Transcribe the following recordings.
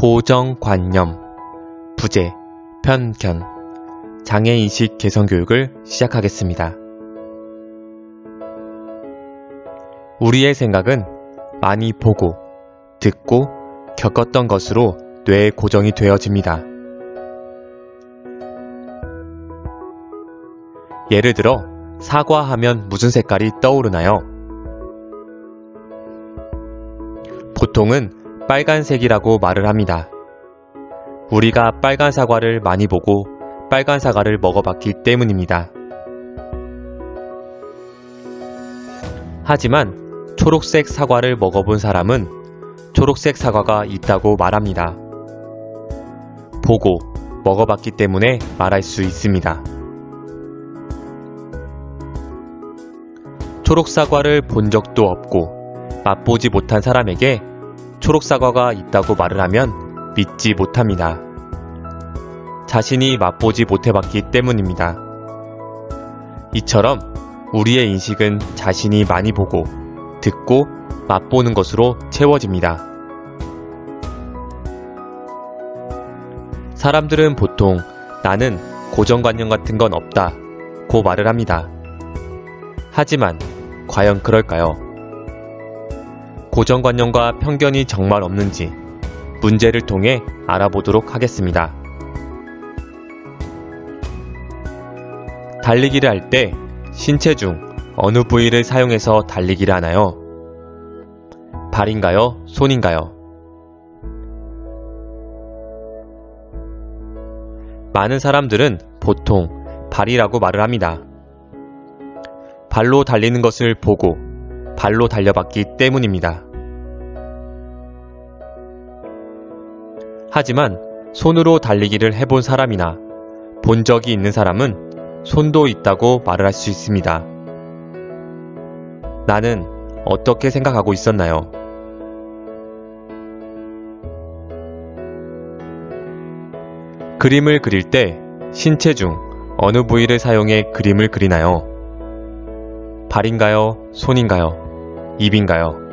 고정관념, 부재, 편견, 장애인식 개선 교육을 시작하겠습니다. 우리의 생각은 많이 보고, 듣고, 겪었던 것으로 뇌에 고정이 되어집니다. 예를 들어, 사과하면 무슨 색깔이 떠오르나요? 보통은 빨간색이라고 말을 합니다. 우리가 빨간 사과를 많이 보고 빨간 사과를 먹어봤기 때문입니다. 하지만 초록색 사과를 먹어본 사람은 초록색 사과가 있다고 말합니다. 보고 먹어봤기 때문에 말할 수 있습니다. 초록 사과를 본 적도 없고 맛보지 못한 사람에게 초록 사과가 있다고 말을 하면 믿지 못합니다. 자신이 맛보지 못해봤기 때문입니다. 이처럼 우리의 인식은 자신이 많이 보고, 듣고, 맛보는 것으로 채워집니다. 사람들은 보통 나는 고정관념 같은 건 없다 고 말을 합니다. 하지만 과연 그럴까요? 고정관념과 편견이 정말 없는지 문제를 통해 알아보도록 하겠습니다. 달리기를 할 때 신체 중 어느 부위를 사용해서 달리기를 하나요? 발인가요? 손인가요? 많은 사람들은 보통 발이라고 말을 합니다. 발로 달리는 것을 보고 발로 달려봤기 때문입니다. 하지만 손으로 달리기를 해본 사람이나 본 적이 있는 사람은 손도 있다고 말을 할 수 있습니다. 나는 어떻게 생각하고 있었나요? 그림을 그릴 때 신체 중 어느 부위를 사용해 그림을 그리나요? 발인가요? 손인가요? 입인가요?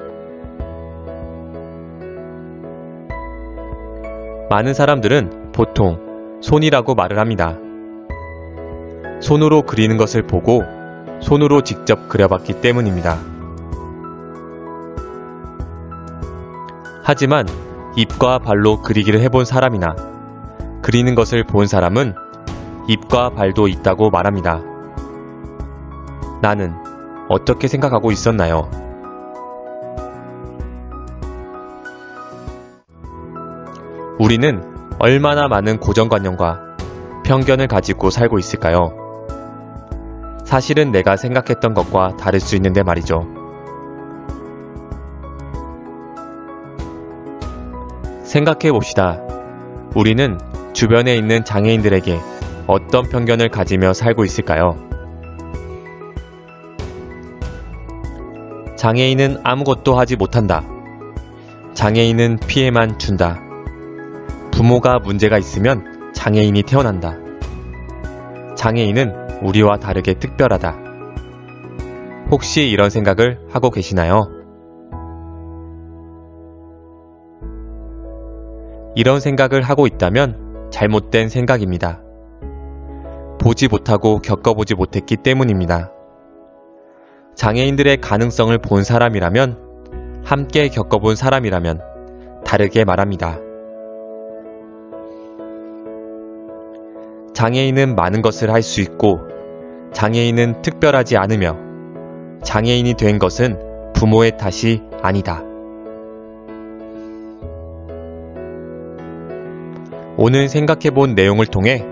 많은 사람들은 보통 손이라고 말을 합니다. 손으로 그리는 것을 보고 손으로 직접 그려봤기 때문입니다. 하지만 입과 발로 그리기를 해본 사람이나 그리는 것을 본 사람은 입과 발도 있다고 말합니다. 나는 어떻게 생각하고 있었나요? 우리는 얼마나 많은 고정관념과 편견을 가지고 살고 있을까요? 사실은 내가 생각했던 것과 다를 수 있는데 말이죠. 생각해 봅시다. 우리는 주변에 있는 장애인들에게 어떤 편견을 가지며 살고 있을까요? 장애인은 아무것도 하지 못한다. 장애인은 피해만 준다. 부모가 문제가 있으면 장애인이 태어난다. 장애인은 우리와 다르게 특별하다. 혹시 이런 생각을 하고 계시나요? 이런 생각을 하고 있다면 잘못된 생각입니다. 보지 못하고 겪어보지 못했기 때문입니다. 장애인들의 가능성을 본 사람이라면, 함께 겪어본 사람이라면 다르게 말합니다. 장애인은 많은 것을 할 수 있고 장애인은 특별하지 않으며 장애인이 된 것은 부모의 탓이 아니다. 오늘 생각해본 내용을 통해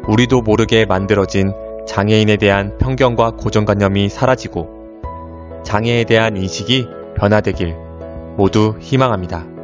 우리도 모르게 만들어진 장애인에 대한 편견과 고정관념이 사라지고 장애에 대한 인식이 변화되길 모두 희망합니다.